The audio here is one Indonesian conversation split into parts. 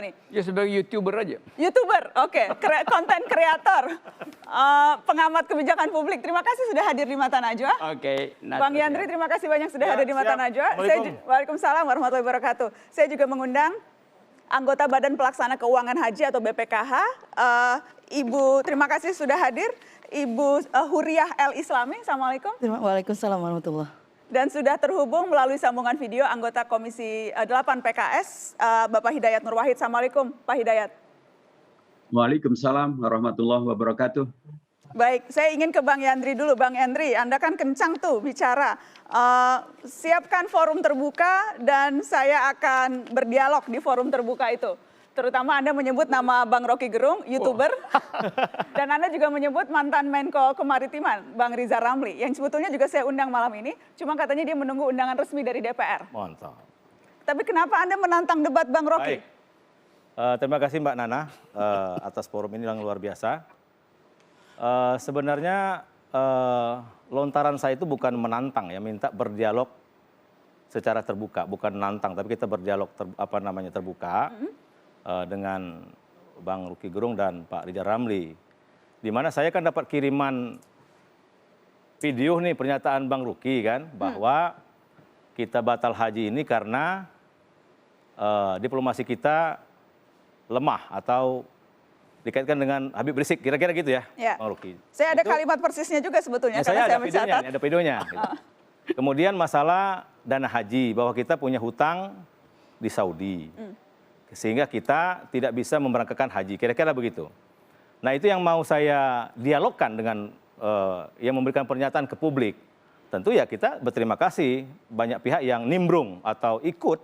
nih? Ya sebagai YouTuber aja. YouTuber, oke. Konten kreator, pengamat kebijakan publik. Terima kasih sudah hadir di Mata Najwa. Oke. Bang Yandri, terima kasih banyak sudah hadir di Mata Najwa. Waalaikumsalam warahmatullahi wabarakatuh. Saya juga mengundang anggota Badan Pelaksana Keuangan Haji atau BPKH. Ibu, terima kasih sudah hadir. Ibu Huriah El Islami, Assalamualaikum. Waalaikumsalam warahmatullahi. Dan sudah terhubung melalui sambungan video anggota Komisi 8 PKS, Bapak Hidayat Nur Wahid. Assalamualaikum, Pak Hidayat. Waalaikumsalam warahmatullahi wabarakatuh. Baik, saya ingin ke Bang Yandri dulu. Bang Yandri, Anda kan kencang tuh bicara. Siapkan forum terbuka dan saya akan berdialog di forum terbuka itu. Terutama Anda menyebut nama Bang Rocky Gerung, YouTuber. Dan Anda juga menyebut mantan Menko Kemaritiman, Bang Rizal Ramli. Yang sebetulnya juga saya undang malam ini, cuma katanya dia menunggu undangan resmi dari DPR. Mantap. Tapi kenapa Anda menantang debat Bang Rocky? Baik. Terima kasih Mbak Nana atas forum ini yang luar biasa. Sebenarnya lontaran saya itu bukan menantang ya, minta berdialog secara terbuka, bukan menantang, tapi kita berdialog terbuka. Dengan Bang Rocky Gerung dan Pak Rizal Ramli. Di mana saya kan dapat kiriman video nih pernyataan Bang Rocky kan, bahwa kita batal haji ini karena diplomasi kita lemah atau dikaitkan dengan Habib Rizik, kira-kira gitu ya, Bang Rocky. Saya ada kalimat persisnya juga sebetulnya, karena saya mencatat. Ada videonya. Gitu. Kemudian masalah dana haji, bahwa kita punya hutang di Saudi. Sehingga kita tidak bisa memberangkatkan haji, kira-kira begitu. Nah itu yang mau saya dialogkan dengan yang memberikan pernyataan ke publik. Tentu ya kita berterima kasih banyak pihak yang nimbrung atau ikut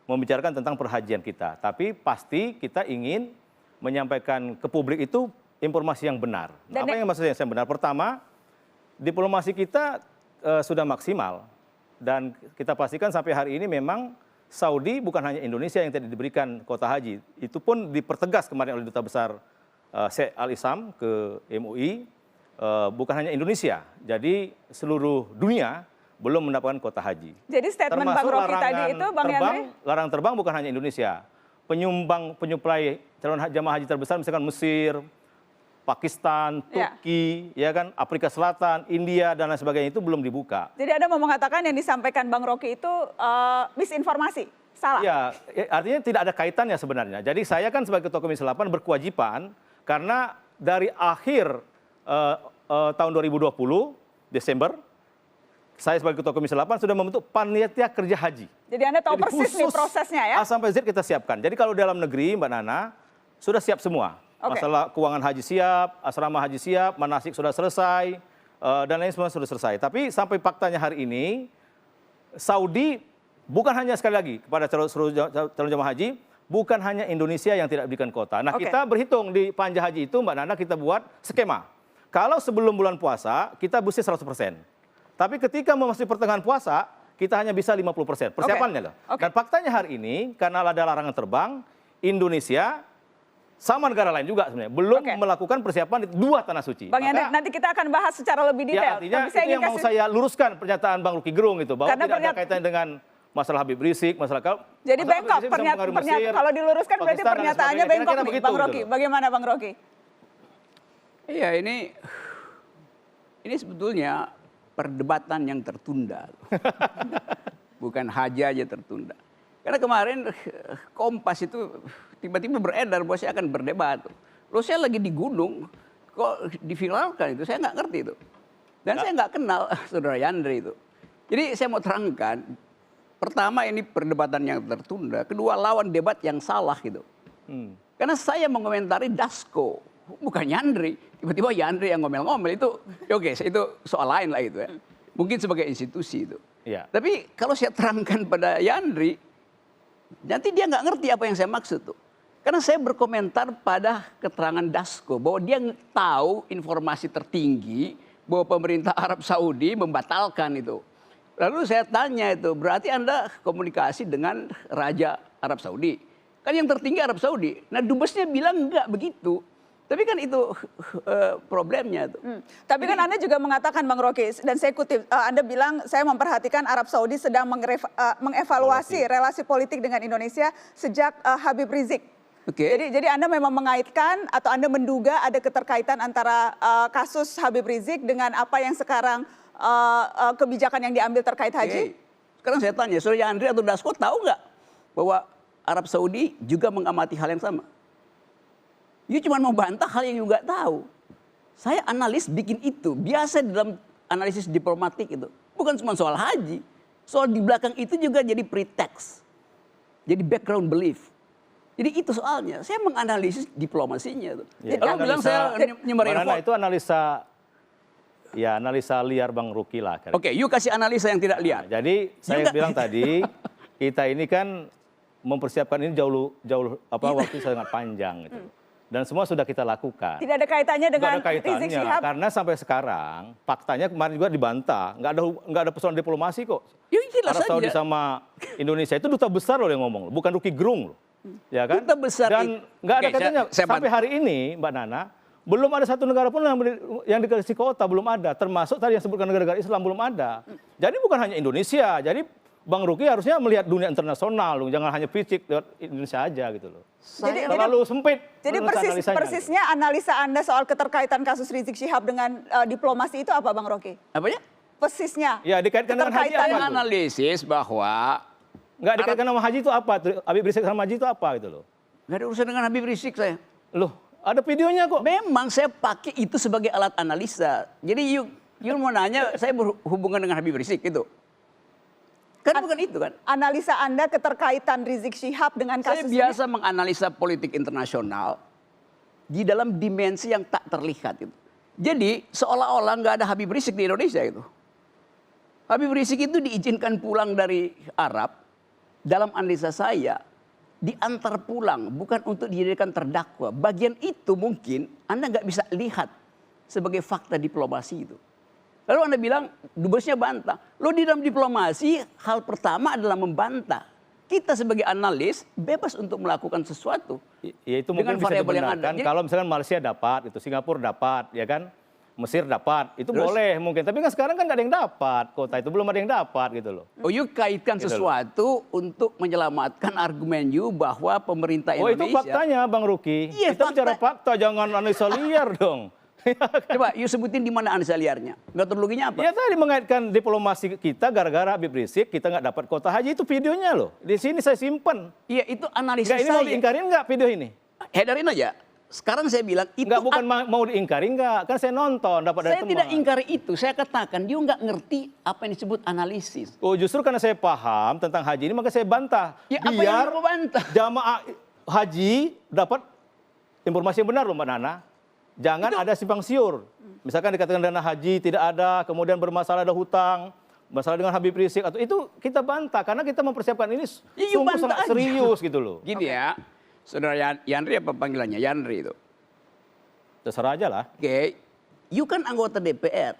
membicarakan tentang perhajian kita. Tapi pasti kita ingin menyampaikan ke publik itu informasi yang benar. Apa yang maksudnya yang benar? Pertama, diplomasi kita sudah maksimal. Dan kita pastikan sampai hari ini memang Saudi bukan hanya Indonesia yang tidak diberikan kuota haji. Itu pun dipertegas kemarin oleh Duta Besar Sheikh Al-Islam ke MUI. Bukan hanya Indonesia, jadi seluruh dunia belum mendapatkan kuota haji. Jadi statement Bang Rocky tadi itu, Bang Yandri? Larangan terbang bukan hanya Indonesia. Penyuplai calon jamaah haji terbesar misalkan Mesir, Pakistan, Turki, ya kan, Afrika Selatan, India dan lain sebagainya itu belum dibuka. Jadi Anda mau mengatakan yang disampaikan Bang Rocky itu misinformasi, salah? Ya, artinya tidak ada kaitannya sebenarnya. Jadi saya kan sebagai Ketua Komisi 8 berkewajiban karena dari akhir tahun 2020 Desember, saya sebagai Ketua Komisi 8 sudah membentuk panitia kerja haji. Jadi Anda tahu persis nih prosesnya ya? A sampai Z kita siapkan. Jadi kalau dalam negeri Mbak Nana sudah siap semua. Masalah keuangan haji siap, asrama haji siap, manasik sudah selesai, dan lain semua sudah selesai. Tapi sampai faktanya hari ini, Saudi bukan hanya sekali lagi kepada calon jamaah haji, bukan hanya Indonesia yang tidak diberikan kuota. Nah kita berhitung di panja haji itu Mbak Nana kita buat skema. Kalau sebelum bulan puasa kita mesti 100%. Tapi ketika memasuki pertengahan puasa, kita hanya bisa 50%. Persiapannya loh. Dan faktanya hari ini, karena ada larangan terbang, Indonesia sama negara lain juga sebenarnya belum melakukan persiapan di dua tanah suci. Bang Yandri, nanti kita akan bahas secara lebih detail. Ya, artinya tapi saya itu yang mau saya luruskan pernyataan Bang Rocky Gerung itu, bahwa tidak ada kaitannya dengan masalah Habib Rizik, masalah jadi bengkok pernyataan kalau diluruskan berarti pernyataannya bengkok nih, Bang Rocky. Bagaimana Bang Rocky? Iya, ini sebetulnya perdebatan yang tertunda. Bukan haji aja tertunda. Karena kemarin Kompas itu tiba-tiba beredar bahwa saya akan berdebat. Loh saya lagi di gunung, kok diviralkan itu, saya nggak ngerti itu. Dan saya nggak kenal Saudara Yandri itu. Jadi saya mau terangkan, pertama ini perdebatan yang tertunda, kedua lawan debat yang salah gitu. Karena saya mengomentari Dasko, bukan Yandri. Tiba-tiba Yandri yang ngomel-ngomel itu, itu soal lain lah itu ya. Mungkin sebagai institusi itu. Tapi kalau saya terangkan pada Yandri, nanti dia nggak ngerti apa yang saya maksud tuh. Karena saya berkomentar pada keterangan Dasko bahwa dia tahu informasi tertinggi bahwa pemerintah Arab Saudi membatalkan itu. Lalu saya tanya itu, berarti Anda komunikasi dengan Raja Arab Saudi? Kan yang tertinggi Arab Saudi. Nah dubesnya bilang enggak begitu. Tapi kan itu problemnya tuh. Tapi kan Anda juga mengatakan Bang Rocky, dan saya kutip, Anda bilang saya memperhatikan Arab Saudi sedang mengevaluasi relasi politik dengan Indonesia sejak Habib Rizik Oke. Jadi Anda memang mengaitkan atau Anda menduga ada keterkaitan antara kasus Habib Rizik dengan apa yang sekarang kebijakan yang diambil terkait haji? Oke. Sekarang saya tanya, Saudara Yandri atau Dasko tahu nggak bahwa Arab Saudi juga mengamati hal yang sama? You cuma membantah hal yang you nggak tahu. Saya analis bikin itu, biasa dalam analisis diplomatik itu. Bukan cuma soal haji, soal di belakang itu juga jadi pretext. Jadi background belief. Jadi itu soalnya, saya menganalisis diplomasinya. Ya, Kalau bilang saya nyebarin hoax. Itu analisa liar Bang Ruki lah. Oke, you kasih analisa yang tidak liar. Jadi saya bilang tadi, kita ini kan mempersiapkan ini jauh waktu sangat panjang gitu. Dan semua sudah kita lakukan. Tidak ada kaitannya dengan Rizik Syihab? Karena sampai sekarang faktanya kemarin juga dibantah, nggak ada persoalan diplomasi kok. Ya, jelas Arab Saudi saja. sama Indonesia itu duta besar loh yang ngomong, bukan Rocky Gerung loh, ya kan? Duta besar Dan nggak ada Oke, kaitannya saya sampai hari ini, Mbak Nana, belum ada satu negara pun yang dikasih kuota, belum ada. Termasuk tadi yang sebutkan negara-negara Islam belum ada. Jadi bukan hanya Indonesia, jadi Bang Ruki harusnya melihat dunia internasional, loh. Jangan hanya fisik lewat Indonesia aja gitu loh. Terlalu sempit. Jadi persisnya analisa Anda soal keterkaitan kasus Rizik Syihab dengan diplomasi itu apa Bang Rocky? Apanya? Persisnya. Ya dikaitkan dengan haji apa? Saya analisis bahwa Nggak dikaitkan sama haji itu apa? Habib Rizik sama haji itu apa gitu loh? nggak ada urusan dengan Habib Rizik saya. Loh, ada videonya kok. Memang saya pakai itu sebagai alat analisa. Jadi you mau nanya saya berhubungan dengan Habib Rizik itu. Kan bukan itu kan. Analisa Anda keterkaitan Rizik Syihab dengan Saya kasus ini? biasa menganalisa politik internasional di dalam dimensi yang tak terlihat itu. Jadi seolah-olah nggak ada Habib Rizik di Indonesia itu. Habib Rizik itu diizinkan pulang dari Arab, dalam analisa saya diantar pulang bukan untuk dijadikan terdakwa. Bagian itu mungkin Anda nggak bisa lihat sebagai fakta diplomasi itu. Lalu Anda bilang dubesnya bantah. Lo di dalam diplomasi hal pertama adalah membantah. Kita sebagai analis bebas untuk melakukan sesuatu. Ya itu mungkin dengan bisa variabel yang ada. dibenarkan Jadi- kalau misalkan Malaysia dapat, itu Singapura dapat, ya kan? Mesir dapat, itu Terus? boleh mungkin. Tapi kan sekarang kan nggak ada yang dapat kota itu, belum ada yang dapat gitu loh. Oh, you kaitkan Gitu loh. sesuatu untuk menyelamatkan argumen you bahwa pemerintah Oh itu Indonesia. faktanya Bang Ruki. Iya, Kita bicara fakta, jangan analisa liar dong. Coba you sebutin di mana analisa liarnya. Metodologinya apa? Ya tadi mengaitkan diplomasi kita gara-gara Habib Rizik kita nggak dapat kota haji, itu videonya loh. Di sini saya simpen. Iya, itu analisis Nggak, ini mau saya. diingkarin nggak video ini? Hedarin aja. Sekarang saya bilang itu Nggak, bukan mau diingkari nggak. Kan saya nonton, dapat dari saya teman. tidak ingkari itu. Saya katakan dia nggak ngerti apa yang disebut analisis. Oh justru karena saya paham tentang haji ini maka saya bantah. Ya, apa yang Biar lu bantah? jamaah haji dapat informasi yang benar loh Mbak Nana. Jangan ada simpang siur. Misalkan dikatakan dana haji tidak ada, kemudian bermasalah ada hutang, masalah dengan Habib Rizik, atau itu kita bantah karena kita mempersiapkan ini Ya, you sungguh bantah sangat aja. serius gitu loh. Gini ya, Saudara Yandri apa panggilannya? Yandri itu. Terserah aja lah. Oke, you kan anggota DPR.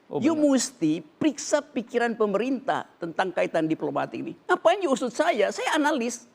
Oh, You benar. mesti periksa pikiran pemerintah tentang kaitan diplomatik ini. Ngapain you usut saya? Saya analis.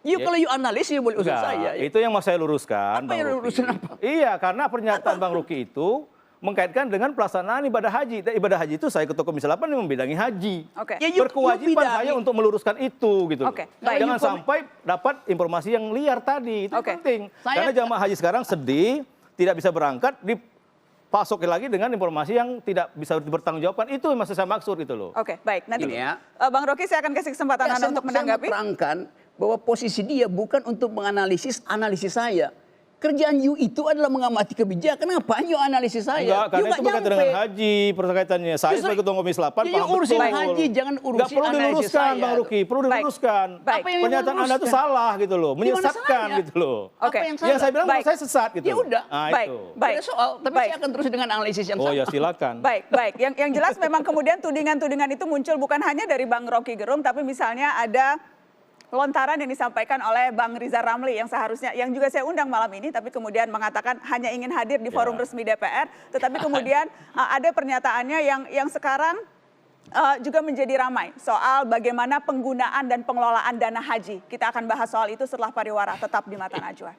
You kalau you analis, you boleh usut Enggak, saya. itu yang mau saya luruskan. Apa Bang yang Ruki. urusan apa? Iya, karena pernyataan Bang Ruki itu mengkaitkan dengan pelaksanaan ibadah haji. Dan ibadah haji itu saya ketua Komisi 8 yang membidangi haji. Oke. Ya, you Berkewajiban bidangi. saya untuk meluruskan itu gitu. loh. Oke, baik. Jangan sampai dapat informasi yang liar tadi. Itu Oke. penting. Saya- Karena jamaah haji sekarang sedih, tidak bisa berangkat, dipasok lagi dengan informasi yang tidak bisa dipertanggungjawabkan. Itu yang maksud saya maksud itu loh. Oke, baik. Nanti Gini ya. Bang Rocky saya akan kasih kesempatan Anda untuk menanggapi. Saya menerangkan bahwa posisi dia bukan untuk menganalisis analisis saya. Kerjaan you itu adalah mengamati kebijakan. Ngapain you analisis saya? Enggak, karena You itu berkaitan dengan haji, perkaitannya. Saya Justru- sebagai ketua Komisi 8 Ya, paham urusin betul. haji, jangan urusin Nggak perlu analisis diluruskan, saya. Bang Ruki. Perlu Baik. diluruskan. Baik. Apa yang Pernyataan mau Anda itu diluruskan? salah gitu loh. Di mana Menyesatkan salahnya? gitu loh. Oke. Apa yang Yang saya bilang Baik. saya sesat gitu. Ya loh. udah. Nah, Baik. itu. Baik. Ada soal, tapi Baik. saya akan terus dengan analisis yang Oh sama. ya silakan. Baik, baik. Yang jelas memang kemudian tudingan-tudingan itu muncul bukan hanya dari Bang Rocky Gerung, tapi misalnya ada lontaran yang disampaikan oleh Bang Rizal Ramli yang seharusnya, yang juga saya undang malam ini, tapi kemudian mengatakan hanya ingin hadir di forum resmi DPR, tetapi kemudian ada pernyataannya yang sekarang juga menjadi ramai soal bagaimana penggunaan dan pengelolaan dana haji. Kita akan bahas soal itu setelah pariwara, tetap di Mata Najwa.